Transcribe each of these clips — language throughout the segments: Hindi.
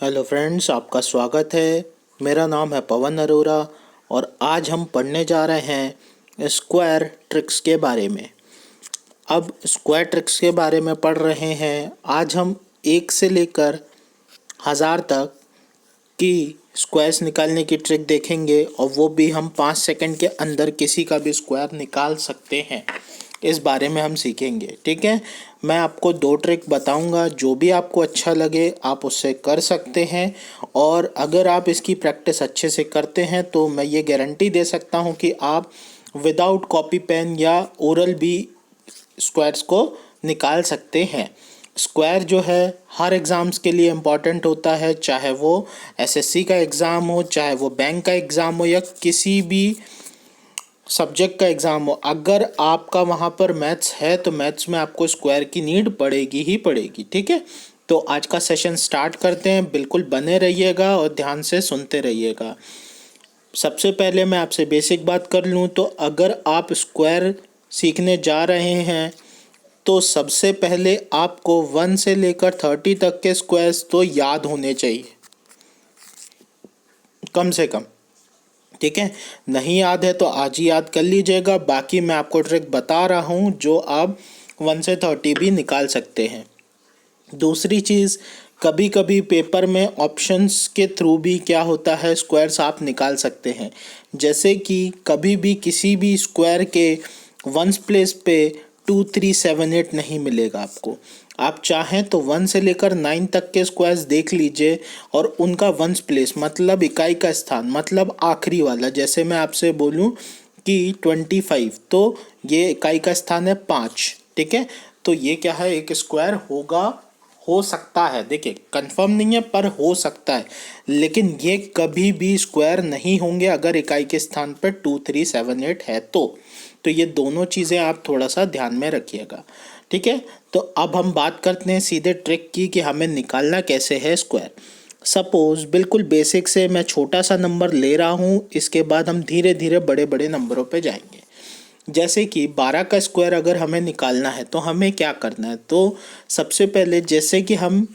हेलो फ्रेंड्स, आपका स्वागत है। मेरा नाम है पवन अरोरा और आज हम पढ़ने जा रहे हैं स्क्वायर ट्रिक्स के बारे में। अब स्क्वायर ट्रिक्स के बारे में पढ़ रहे हैं। आज हम 1 से लेकर 1000 तक की स्क्वायर्स निकालने की ट्रिक देखेंगे और वो भी हम 5 सेकंड के अंदर किसी का भी स्क्वायर निकाल सकते हैं। इस बारे में हम सीखेंगे, ठीक है। मैं आपको 2 ट्रिक बताऊंगा, जो भी आपको अच्छा लगे आप उससे कर सकते हैं। और अगर आप इसकी प्रैक्टिस अच्छे से करते हैं तो मैं ये गारंटी दे सकता हूँ कि आप विदाउट कॉपी पेन या ओरल भी स्क्वायर्स को निकाल सकते हैं। स्क्वायर जो है हर एग्ज़ाम्स के लिए इम्पॉर्टेंट होता है, चाहे वो एसएससी का एग्ज़ाम हो, चाहे वो बैंक का एग्ज़ाम हो या किसी भी सब्जेक्ट का एग्ज़ाम हो। अगर आपका वहाँ पर मैथ्स है तो मैथ्स में आपको स्क्वायर की नीड पड़ेगी ही पड़ेगी, ठीक है। तो आज का सेशन स्टार्ट करते हैं। बिल्कुल बने रहिएगा और ध्यान से सुनते रहिएगा। सबसे पहले मैं आपसे बेसिक बात कर लूँ तो अगर आप स्क्वायर सीखने जा रहे हैं तो सबसे पहले आपको 1 से लेकर 30 तक के स्क्वायर्स तो याद होने चाहिए, कम से कम, ठीक है। नहीं याद है तो आज ही याद कर लीजिएगा। बाकी मैं आपको ट्रिक बता रहा हूँ जो आप 1 से 30 भी निकाल सकते हैं। दूसरी चीज़, कभी कभी पेपर में ऑप्शंस के थ्रू भी क्या होता है, स्क्वायर्स आप निकाल सकते हैं। जैसे कि कभी भी किसी भी स्क्वायर के वंस प्लेस पे 2, 3, 7, 8 नहीं मिलेगा आपको। आप चाहें तो 1 से लेकर 9 तक के स्क्वायर्स देख लीजिए और उनका वंस प्लेस मतलब इकाई का स्थान, मतलब आखिरी वाला। जैसे मैं आपसे बोलूं कि 25 तो ये इकाई का स्थान है 5, ठीक है। तो ये क्या है, एक स्क्वायर होगा, हो सकता है, देखिए कंफर्म नहीं है पर हो सकता है। लेकिन ये कभी भी स्क्वायर नहीं होंगे अगर इकाई के स्थान पर 2, 3, 7, 8 है तो ये दोनों चीज़ें आप थोड़ा सा ध्यान में रखिएगा, ठीक है। तो अब हम बात करते हैं सीधे ट्रिक की कि हमें निकालना कैसे है स्क्वायर। सपोज बिल्कुल बेसिक से मैं छोटा सा नंबर ले रहा हूँ, इसके बाद हम धीरे धीरे बड़े बड़े नंबरों पे जाएंगे। जैसे कि 12 का स्क्वायर अगर हमें निकालना है तो हमें क्या करना है, तो सबसे पहले जैसे कि हम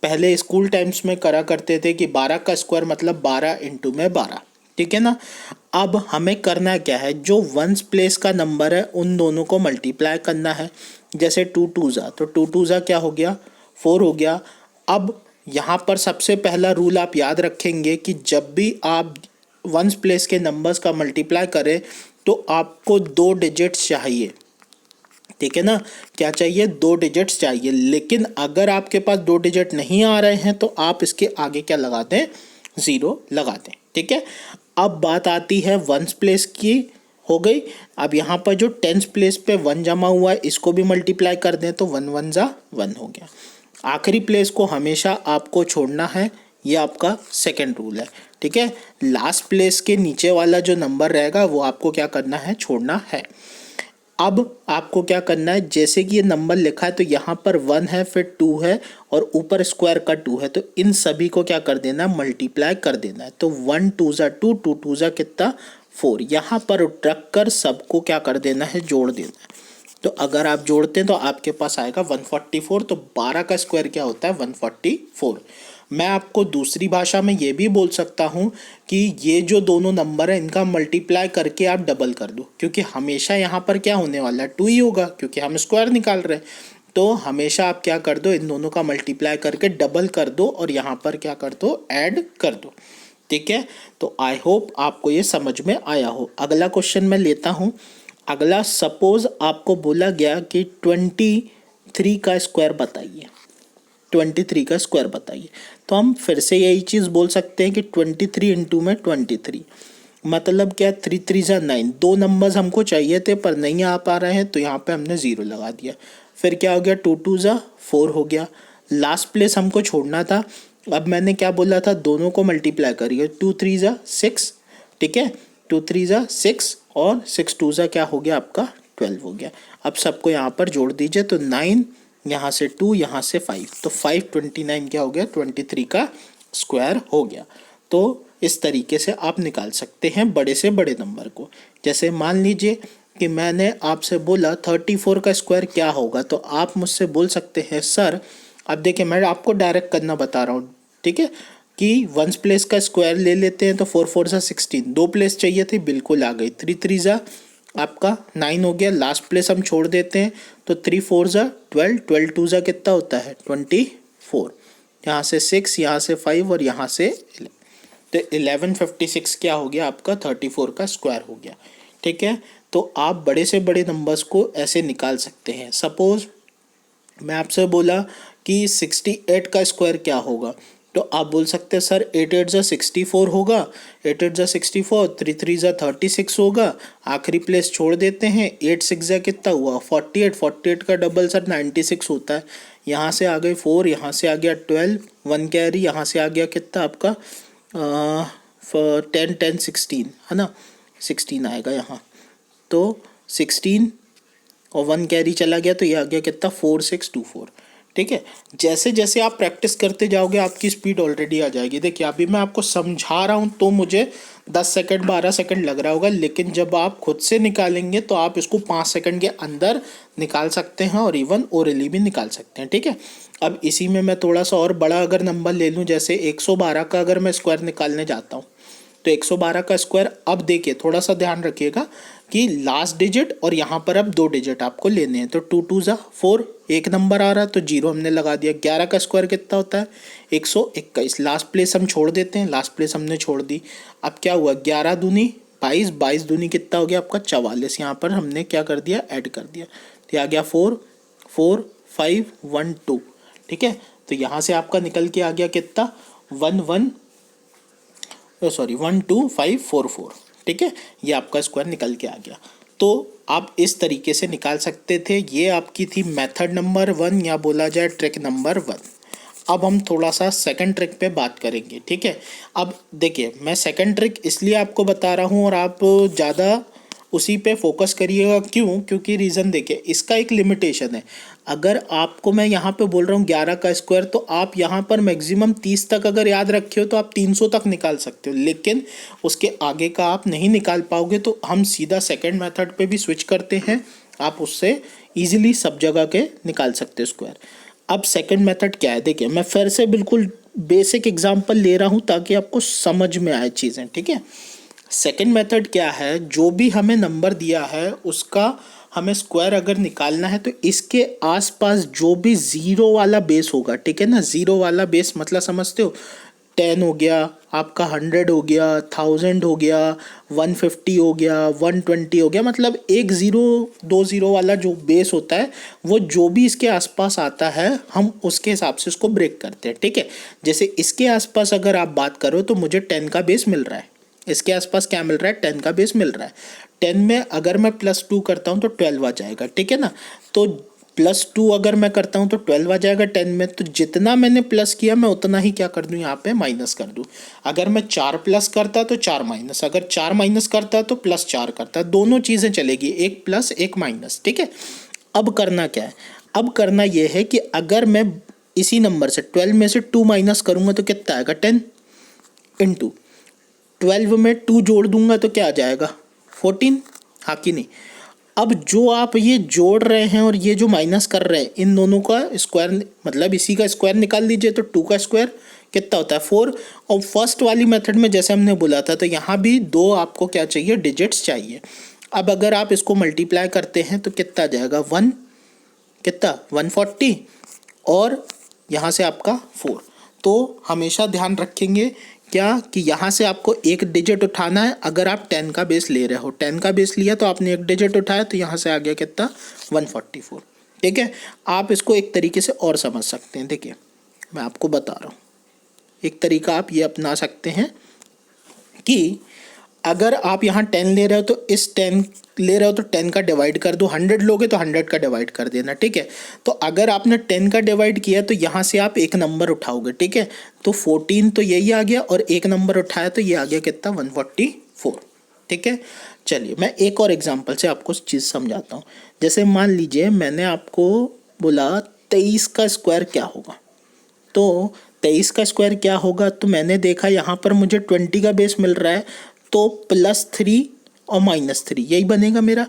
पहले स्कूल टाइम्स में करा करते थे कि 12 का स्क्वायर मतलब 12 इंटू में 12, ठीक है ना। अब हमें करना क्या है, जो वंस प्लेस का नंबर है उन दोनों को मल्टीप्लाई करना है। जैसे 2 2 ज़ा तो 2 2 ज़ा क्या हो गया, 4 हो गया। अब यहाँ पर सबसे पहला रूल आप याद रखेंगे कि जब भी आप वंस प्लेस के नंबर्स का मल्टीप्लाई करें तो आपको 2 डिजिट्स चाहिए, ठीक है ना। क्या चाहिए, 2 डिजिट्स चाहिए। लेकिन अगर आपके पास 2 डिजिट नहीं आ रहे हैं तो आप इसके आगे क्या लगा दें, 0 लगा दें, ठीक है। अब बात आती है वंस प्लेस की, हो गई। अब यहाँ पर जो टेंस प्लेस पे 1 जमा हुआ है इसको भी मल्टीप्लाई कर दें तो 1 1 ज़ा 1 हो गया। आखिरी प्लेस को हमेशा आपको छोड़ना है, ये आपका सेकंड रूल है, ठीक है। लास्ट प्लेस के नीचे वाला जो नंबर रहेगा वो आपको क्या करना है, छोड़ना है। अब आपको क्या करना है, जैसे कि ये नंबर लिखा है तो यहाँ पर 1 है, फिर 2 है और ऊपर स्क्वायर का 2 है, तो इन सभी को क्या कर देना है, मल्टीप्लाई कर देना है। तो 1 2 ज़ा 2, 2 2 ज़ा कितना, 4। यहाँ पर रख कर सबको क्या कर देना है, जोड़ देना है। तो अगर आप जोड़ते हैं तो आपके पास आएगा 144। तो 12 का स्क्वायर क्या होता है, 144। मैं आपको दूसरी भाषा में ये भी बोल सकता हूँ कि ये जो दोनों नंबर है इनका मल्टीप्लाई करके आप डबल कर दो, क्योंकि हमेशा यहाँ पर क्या होने वाला है, 2 ही होगा, क्योंकि हम स्क्वायर निकाल रहे हैं। तो हमेशा आप क्या कर दो, इन दोनों का मल्टीप्लाई करके डबल कर दो और यहाँ पर क्या कर दो, ऐड कर दो, ठीक है। तो आई होप आपको ये समझ में आया हो। अगला क्वेश्चन मैं लेता हूँ। अगला, सपोज आपको बोला गया कि 23 का स्क्वायर बताइए, 23 का स्क्वायर बताइए। तो हम फिर से यही चीज़ बोल सकते हैं कि 23 इंटू में 23 मतलब क्या, 3 3 ज़ा 9। 2 नंबर्स हमको चाहिए थे पर नहीं आ पा रहे हैं तो यहाँ पे हमने 0 लगा दिया। फिर क्या हो गया, 2 2 ज़ा 4 हो गया। लास्ट प्लेस हमको छोड़ना था। अब मैंने क्या बोला था, दोनों को मल्टीप्लाई करिए, 2 3 ज़ा 6, ठीक है। 2 3 ज़ा 6 और 6 2 ज़ा क्या हो गया आपका, 12 हो गया। अब सबको यहाँ पर जोड़ दीजिए तो 9, यहाँ से 2, यहाँ से 5, तो 529 क्या हो गया, 23 का स्क्वायर हो गया। तो इस तरीके से आप निकाल सकते हैं बड़े से बड़े नंबर को। जैसे मान लीजिए कि मैंने आपसे बोला 34 का स्क्वायर क्या होगा, तो आप मुझसे बोल सकते हैं सर, अब देखिए मैं आपको डायरेक्ट करना बता रहा हूँ, ठीक है, कि वंस प्लेस का स्क्वायर ले लेते हैं तो 4 4 ज़ा 16, 2 प्लेस चाहिए थी, बिल्कुल आ गई। 3 3 ज़ा आपका 9 हो गया, लास्ट प्लेस हम छोड़ देते हैं तो 3 4 ज़ा 12, 12 2 ज़ा कितना होता है 24, यहाँ से 6, यहाँ से 5 और यहाँ से 11, तो 1156 क्या हो गया आपका 34 का स्क्वायर हो गया। ठीक है, तो आप बड़े से बड़े नंबर्स को ऐसे निकाल सकते हैं। सपोज मैं आपसे बोला कि 68 का स्क्वायर क्या होगा, तो आप बोल सकते हैं सर 8 8 ज़ा 64 होगा, 8 8 ज़ा 64, 3 3 ज़ा 36 होगा, आखिरी प्लेस छोड़ देते हैं, 8 6 ज़ा कितना हुआ 48, 48 का डबल सर 96 होता है। यहाँ से आ गए 4, यहाँ से आ गया 12, 1 कैरी, यहाँ से आ गया कितना आपका 10 10 16 है ना, 16 आएगा यहाँ, तो 16 और 1 कैरी चला गया तो ये आ गया कितना 4 6 2 4। ठीक है, जैसे जैसे आप प्रैक्टिस करते जाओगे आपकी स्पीड ऑलरेडी आ जाएगी। देखिए अभी मैं आपको समझा रहा हूँ तो मुझे 10 सेकंड 12 सेकंड लग रहा होगा, लेकिन जब आप खुद से निकालेंगे तो आप इसको 5 सेकंड के अंदर निकाल सकते हैं और इवन ओरली भी निकाल सकते हैं। ठीक है, अब इसी में मैं थोड़ा सा और बड़ा अगर नंबर ले लूँ, जैसे 112 का अगर मैं स्क्वायर निकालने जाता हूँ तो 112 का स्क्वायर, अब देखिए थोड़ा सा ध्यान रखिएगा कि लास्ट डिजिट और यहाँ पर अब 2 डिजिट आपको लेने हैं, तो 2 2 ज़ा 4, एक नंबर आ रहा है तो 0 हमने लगा दिया। 11 का स्क्वायर कितना होता है 121, लास्ट प्लेस हम छोड़ देते हैं, लास्ट प्लेस हमने छोड़ दी। अब क्या हुआ 11 दूनी 22, 22 दूनी कितना हो गया आपका 44, यहाँ पर हमने क्या कर दिया ऐड कर दिया, तो आ गया 4 4 5 1 2। ठीक है, तो यहाँ से आपका निकल के आ गया कितना 12544। ठीक है, ये आपका स्क्वायर निकल के आ गया। तो आप इस तरीके से निकाल सकते थे। ये आपकी थी मेथड नंबर 1 या बोला जाए ट्रिक नंबर 1। अब हम थोड़ा सा सेकंड ट्रिक पे बात करेंगे। ठीक है, अब देखिए मैं सेकंड ट्रिक इसलिए आपको बता रहा हूँ और आप ज़्यादा उसी पे फोकस करिएगा। क्यों? क्योंकि रीज़न देखिए इसका एक लिमिटेशन है। अगर आपको मैं यहाँ पे बोल रहा हूँ 11 का स्क्वायर, तो आप यहाँ पर मैक्सिमम 30 तक अगर याद रखे हो तो आप 300 तक निकाल सकते हो, लेकिन उसके आगे का आप नहीं निकाल पाओगे। तो हम सीधा सेकंड मेथड पे भी स्विच करते हैं, आप उससे ईजिली सब जगह के निकाल सकते हो स्क्वायर। अब सेकंड मेथड क्या है, देखिए मैं फिर से बिल्कुल बेसिक एग्जांपल ले रहा हूँ ताकि आपको समझ में आए चीज़ें। ठीक है, सेकंड मेथड क्या है, जो भी हमें नंबर दिया है उसका हमें स्क्वायर अगर निकालना है तो इसके आसपास जो भी ज़ीरो वाला बेस होगा, ठीक है ना, ज़ीरो वाला बेस मतलब समझते हो, 10 हो गया आपका, 100 हो गया, 1000 हो गया, 150 हो गया, 120 हो गया, मतलब एक ज़ीरो 2 ज़ीरो वाला जो बेस होता है वो जो भी इसके आसपास आता है हम उसके हिसाब से उसको ब्रेक करते हैं। ठीक है, जैसे इसके आसपास अगर आप बात करो तो मुझे 10 का बेस मिल रहा है, इसके आसपास क्या मिल रहा है 10 का बेस मिल रहा है। 10 में अगर मैं +2 करता हूँ तो 12 आ जाएगा। ठीक है ना, तो +2 अगर मैं करता हूँ तो 12 आ जाएगा 10 में, तो जितना मैंने प्लस किया मैं उतना ही क्या कर दूँ यहाँ पे माइनस कर दूँ। अगर मैं 4 प्लस करता तो 4 माइनस, अगर 4 माइनस करता तो +4 करता, दोनों चीज़ें चलेगी, एक प्लस एक माइनस। ठीक है, अब करना क्या है, अब करना यह है कि अगर मैं इसी नंबर से 12 में से 2 माइनस करूँगा तो कितना आएगा 10 इंटू 12 में 2 जोड़ दूंगा तो क्या आ जाएगा 14, हाँ कि नहीं। अब जो आप ये जोड़ रहे हैं और ये जो माइनस कर रहे हैं, इन दोनों का स्क्वायर मतलब इसी का स्क्वायर निकाल लीजिए, तो 2 का स्क्वायर कितना होता है 4। और फर्स्ट वाली मेथड में जैसे हमने बोला था तो यहाँ भी 2 आपको क्या चाहिए डिजिट्स चाहिए। अब अगर आप इसको मल्टीप्लाई करते हैं तो कितना आ जाएगा 1, कितना 140 और यहाँ से आपका 4। तो हमेशा ध्यान रखेंगे क्या कि यहाँ से आपको एक डिजिट उठाना है। अगर आप 10 का बेस ले रहे हो, 10 का बेस लिया तो आपने एक डिजिट उठाया तो यहाँ से आ गया कितना 144। ठीक है, आप इसको एक तरीके से और समझ सकते हैं। देखिए मैं आपको बता रहा हूँ, एक तरीका आप ये अपना सकते हैं कि अगर आप यहाँ 10 ले रहे हो तो इस 10 ले रहे हो तो 10 का डिवाइड कर दो, 100 लोगे तो 100 का डिवाइड कर देना। ठीक है, तो अगर आपने 10 का डिवाइड किया तो यहाँ से आप एक नंबर उठाओगे। ठीक है, तो 14 तो यही आ गया और एक नंबर उठाया तो ये आ गया कितना 144। ठीक है, चलिए मैं एक और एग्जाम्पल से आपको चीज़ समझाता हूँ। जैसे मान लीजिए मैंने आपको बोला 23 का स्क्वायर क्या होगा, तो 23 का स्क्वायर क्या होगा, तो मैंने देखा यहाँ पर मुझे 20 का बेस मिल रहा है तो +3 और -3 यही बनेगा मेरा।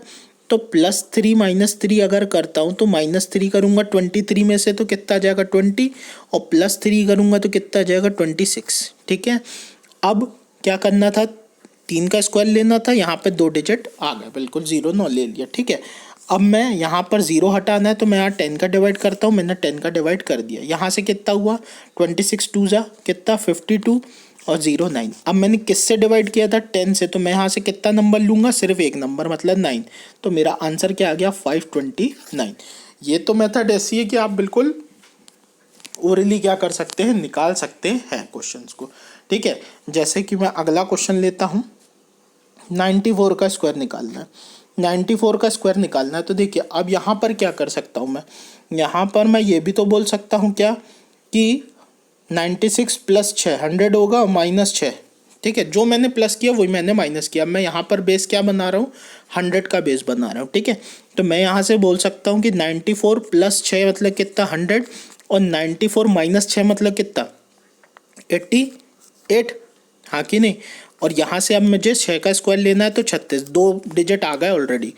तो +3 -3 अगर करता हूँ तो -3 करूँगा 23 में से तो कितना आ जाएगा 20, और +3 करूँगा तो कितना आ जाएगा 26। ठीक है, अब क्या करना था, 3 का स्क्वायर लेना था, यहाँ पे 2 डिजिट आ गए, बिल्कुल 0 9 ले लिया। ठीक है, अब मैं यहाँ पर 0 हटाना है तो मैं यहाँ 10 का डिवाइड करता हूँ, मैंने 10 का डिवाइड कर दिया। यहाँ से कितना हुआ 26 2 जा कितना 52 और 0 9। अब मैंने किससे डिवाइड किया था 10 से, तो मैं यहाँ से कितना नंबर लूँगा, सिर्फ एक नंबर मतलब 9। तो मेरा आंसर क्या आ गया 529। ये तो मेथड ऐसी है कि आप बिल्कुल ओरली क्या कर सकते हैं, निकाल सकते हैं क्वेश्चंस को। ठीक है, जैसे कि मैं अगला क्वेश्चन लेता हूँ, 94 का स्क्वायर निकालना है। 94 का स्क्वायर निकालना है तो देखिए अब यहाँ पर क्या कर सकता हूँ मैं, यहाँ पर मैं ये भी तो बोल सकता हूँ क्या कि 96 + 6 100 होगा -6। ठीक है, जो मैंने प्लस किया वही मैंने माइनस किया। मैं यहाँ पर बेस क्या बना रहा हूँ, 100 का बेस बना रहा हूँ। ठीक है, तो मैं यहाँ से बोल सकता हूँ कि 94 + 6 मतलब कितना 100, और 94 - 6 मतलब कितना 88। हाँ कि नहीं, और यहाँ से अब मुझे 6 का स्क्वायर लेना है तो 36, 2 डिजिट आ गए ऑलरेडी।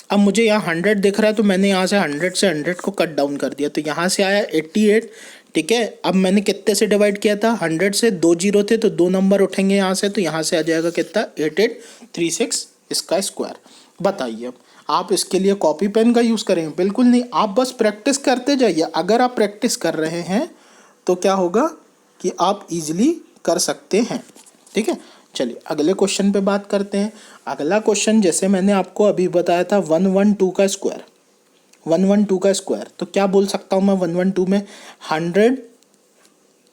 अब मुझे यहाँ 100 दिख रहा है तो मैंने यहाँ से 100 को कट डाउन कर दिया, तो यहाँ से आया 88। ठीक है, अब मैंने कितने से डिवाइड किया था 100 से, 2 जीरो थे तो 2 नंबर उठेंगे यहाँ से, तो यहाँ से आ जाएगा कितना 8836 इसका स्क्वायर। बताइए अब आप इसके लिए कॉपी पेन का यूज़ करेंगे? बिल्कुल नहीं, आप बस प्रैक्टिस करते जाइए। अगर आप प्रैक्टिस कर रहे हैं तो क्या होगा कि आप इजीली कर सकते हैं। ठीक है, चलिए अगले क्वेश्चन पे बात करते हैं। अगला क्वेश्चन जैसे मैंने आपको अभी बताया था 112 का स्क्वायर, 112 का स्क्वायर, तो क्या बोल सकता हूँ मैं 112 में 100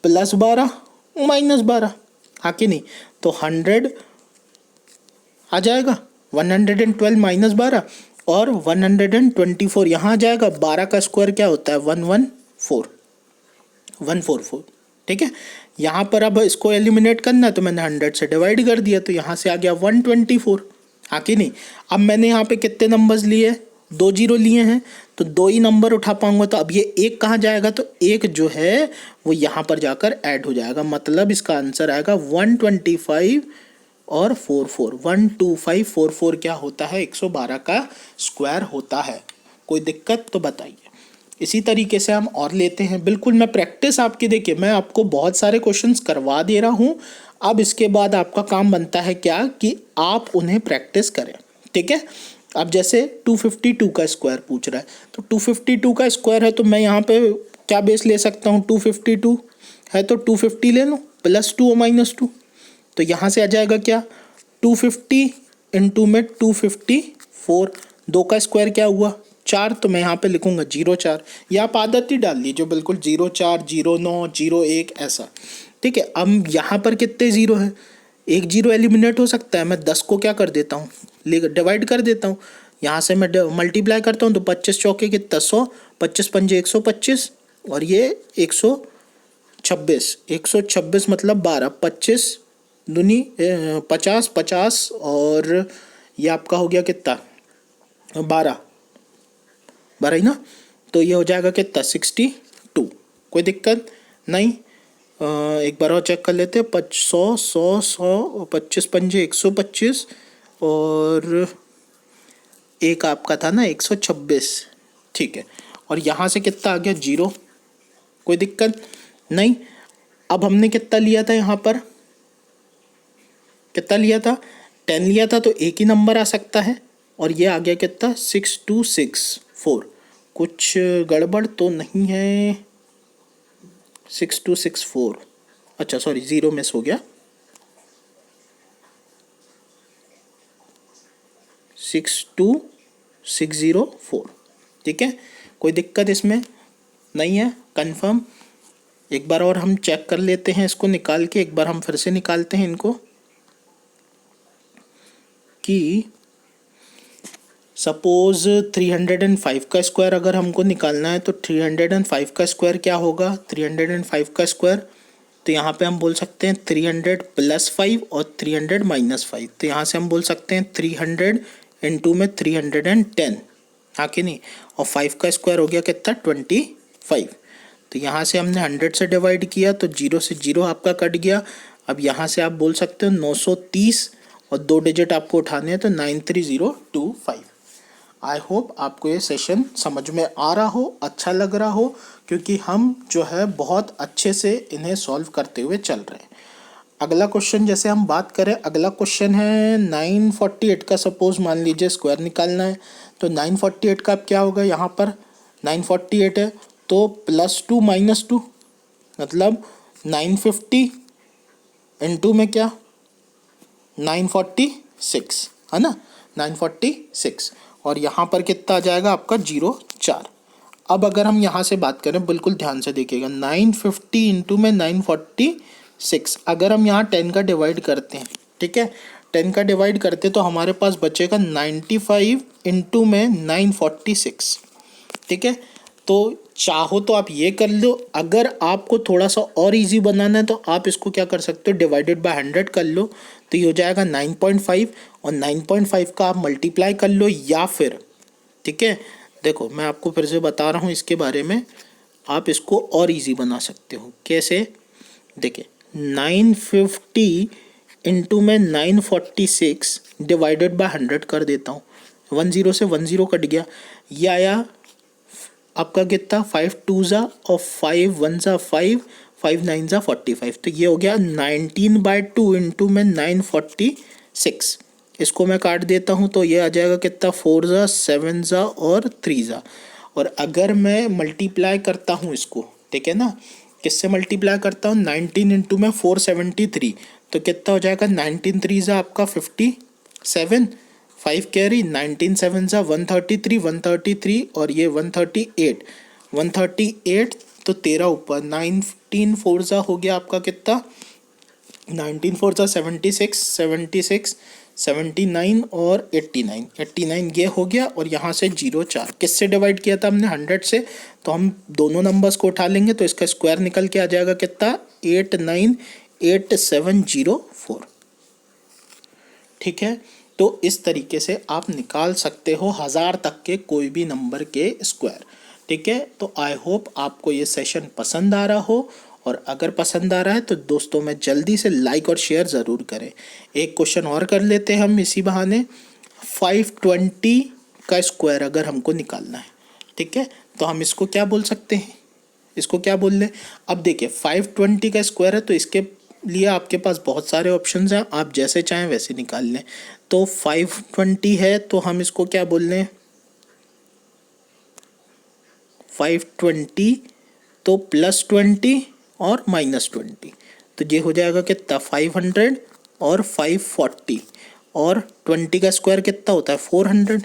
+ 12 -12। हाँ कि नहीं, तो 100 आ जाएगा, 112 - 12 और 124 यहाँ आ जाएगा। 12 का स्क्वायर क्या होता है 114, 144। ठीक है, यहाँ पर अब इसको एलिमिनेट करना है तो मैंने 100 से डिवाइड कर दिया, तो यहाँ से आ गया 124। हाँ कि नहीं, अब मैंने यहाँ पे कितने नंबर्स लिए, 2 जीरो लिए हैं, तो 2 ही नंबर उठा पाऊंगा। तो अब ये एक कहाँ जाएगा, तो एक जो है वो यहाँ पर जाकर ऐड हो जाएगा, मतलब इसका आंसर आएगा 125 और 44। 12544 क्या होता है 112 का स्क्वायर होता है। कोई दिक्कत तो बताइए। इसी तरीके से हम और लेते हैं। बिल्कुल मैं प्रैक्टिस आपकी, देखिए मैं आपको बहुत सारे क्वेश्चंस करवा दे रहा हूँ, अब इसके बाद आपका काम बनता है क्या कि आप उन्हें प्रैक्टिस करें। ठीक है, अब जैसे 252 का स्क्वायर पूछ रहा है, तो 252 का स्क्वायर है तो मैं यहाँ पे क्या बेस ले सकता हूँ, 252 है तो 250 ले लूँ +2 और -2, तो यहाँ से आ जाएगा क्या 250 इंटू में 254, 2 का स्क्वायर क्या हुआ 4, तो मैं यहाँ पे लिखूँगा 04। या आप आदत ही डाल लीजिए बिल्कुल 04 09 01 ऐसा। ठीक है, अब यहाँ पर कितने जीरो है, एक जीरो एलिमिनेट हो सकता है, मैं 10 को क्या कर देता हूँ डिवाइड कर देता हूँ। यहाँ से मैं मल्टीप्लाई करता हूँ तो 25 चौके कितना 100, 25 पंजे 125 और ये 126, 126 मतलब 12, 25 दूनी 50 50 और ये आपका हो गया कितना 12 ही ना, तो ये हो जाएगा कितना 62। कोई दिक्कत नहीं। एक बार और चेक कर लेते हैं, 100 100 100 25 पंजे 125 और एक आपका था ना 126। ठीक है, और यहाँ से कितना आ गया 0। कोई दिक्कत नहीं। अब हमने कितना लिया था, यहाँ पर कितना लिया था 10 लिया था, तो एक ही नंबर आ सकता है, और ये आ गया कितना 6264। कुछ गड़बड़ तो नहीं है, 6264, अच्छा सॉरी 0 मिस हो गया, 62604। ठीक है, कोई दिक्कत इसमें नहीं है, कंफर्म। एक बार और हम चेक कर लेते हैं इसको निकाल के, एक बार हम फिर से निकालते हैं इनको कि सपोज 305 का स्क्वायर अगर हमको निकालना है तो 305 का स्क्वायर क्या होगा, 305 का स्क्वायर, तो यहाँ पे हम बोल सकते हैं 300 + 5 और 300 - 5, तो यहाँ से हम बोल सकते हैं 300 इंटू में 310। हाँ कि नहीं, और 5 का स्क्वायर हो गया कितना 25, तो यहाँ से हमने 100 से डिवाइड किया तो 0 से 0 आपका कट गया। अब यहाँ से आप बोल सकते हो 930 और 2 डिजिट आपको उठाने हैं तो 93025। आई होप आपको ये सेशन समझ में आ रहा हो, अच्छा लग रहा हो, क्योंकि हम जो है बहुत अच्छे से इन्हें सॉल्व करते हुए चल रहे हैं। अगला क्वेश्चन जैसे हम बात करें, अगला क्वेश्चन है 948 का। सपोज मान लीजिए स्क्वायर निकालना है, तो 948 का अब क्या होगा, यहाँ पर 948 है तो +2 -2 मतलब 950 इंटू में क्या 946 है ना, 946, और यहाँ पर कितना आ जाएगा आपका 0 4। अब अगर हम यहाँ से बात करें, बिल्कुल ध्यान से देखिएगा, 950 इंटू में 946, अगर हम यहाँ 10 का डिवाइड करते हैं, ठीक है, 10 का डिवाइड करते तो हमारे पास बचेगा 95 इंटू में 946, ठीक है। तो चाहो तो आप ये कर लो, अगर आपको थोड़ा सा और इजी बनाना है तो आप इसको क्या कर सकते हो, डिवाइडेड बाय 100 कर लो, तो ये हो जाएगा 9.5, और 9.5 का आप मल्टीप्लाई कर लो, या फिर ठीक है, देखो मैं आपको फिर से बता रहा हूँ इसके बारे में, आप इसको और इजी बना सकते हो। कैसे, देखिए 950 इंटू में 946 डिवाइडेड बाय 100 कर देता हूँ, 10 से 10 कट गया, या आपका कितना 5 2 ज़ा और 5 1 ज़ा 5 5 9 ज़ा 45, तो ये हो गया 19/2 इंटू में 946। इसको मैं काट देता हूँ तो ये आ जाएगा कितना 4 ज़ा 7 ज़ा और 3 ज़ा। और अगर मैं मल्टीप्लाई करता हूँ इसको, ठीक है ना, किससे मल्टीप्लाई करता हूँ, 19 इंटू में 473, तो कितना हो जाएगा 19 3 ज़ा आपका 57, 5 कैरी, 19 7 ज़ा 133 133, और ये 138 138, तो 13 ऊपर 19 4 ज़ा हो गया आपका कितना 19 4 ज़ा 76 76 79 और 89 89, ये हो गया। और यहाँ से 0 4 किससे डिवाइड किया था हमने 100 से, तो हम दोनों नंबर्स को उठा लेंगे तो इसका स्क्वायर निकल के आ जाएगा कितना 898,704, ठीक है। तो इस तरीके से आप निकाल सकते हो 1000 तक के कोई भी नंबर के स्क्वायर, ठीक है। तो आई होप आपको ये सेशन पसंद आ रहा हो, और अगर पसंद आ रहा है तो दोस्तों में जल्दी से लाइक और शेयर ज़रूर करें। एक क्वेश्चन और कर लेते हैं हम इसी बहाने, 520 का स्क्वायर अगर हमको निकालना है, ठीक है, तो हम इसको क्या बोल सकते हैं, इसको क्या बोल लें। अब देखिए 520 का स्क्वायर है तो इसके लिए आपके पास बहुत सारे ऑप्शंस हैं, आप जैसे चाहें वैसे निकाल लें। तो 520 है तो हम इसको क्या बोल लें 520, तो +20 और -20, तो ये हो जाएगा कितना 500 और 540, और 20 का स्क्वायर कितना होता है 400,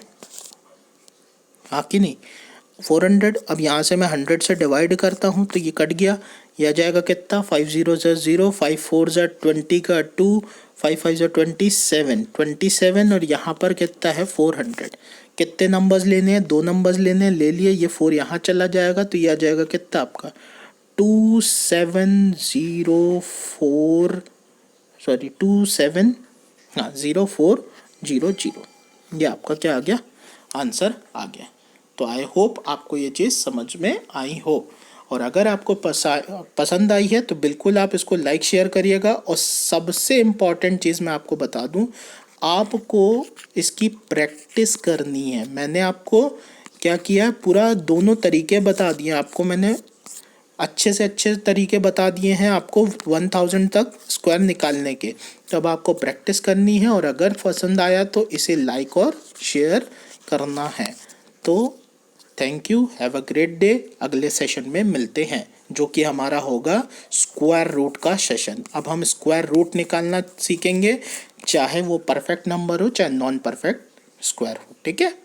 हाँ कि नहीं 400। अब यहाँ से मैं 100 से डिवाइड करता हूँ तो ये कट गया, यह आ जाएगा कितना 5 0 ज़ा 0 5 4 ज़ा 20 का 2 5 5 ज़ा 27 और यहाँ पर कितना है 400। कितने नंबर्स लेने हैं, 2 नंबर्स लेने हैं, ले लिए, ये 4 यहाँ चला जाएगा तो ये आ जाएगा कितना आपका 2704 सॉरी 2400, ये आपका क्या आ गया आंसर आ गया। तो आई होप आपको ये चीज़ समझ में आई हो, और अगर आपको पसंद आई है तो बिल्कुल आप इसको लाइक शेयर करिएगा। और सबसे इम्पॉर्टेंट चीज़ मैं आपको बता दूं, आपको इसकी प्रैक्टिस करनी है। मैंने आपको क्या किया, पूरा दोनों तरीके बता दिए आपको, मैंने अच्छे से अच्छे तरीके बता दिए हैं आपको 1000 तक स्क्वायर निकालने के। तो अब आपको प्रैक्टिस करनी है, और अगर पसंद आया तो इसे लाइक और शेयर करना है। तो thank you, have a great day. अगले सेशन में मिलते हैं जो कि हमारा होगा स्क्वायर रूट का सेशन। अब हम स्क्वायर रूट निकालना सीखेंगे, चाहे वो परफेक्ट नंबर हो चाहे नॉन परफेक्ट स्क्वायर हो, ठीक है।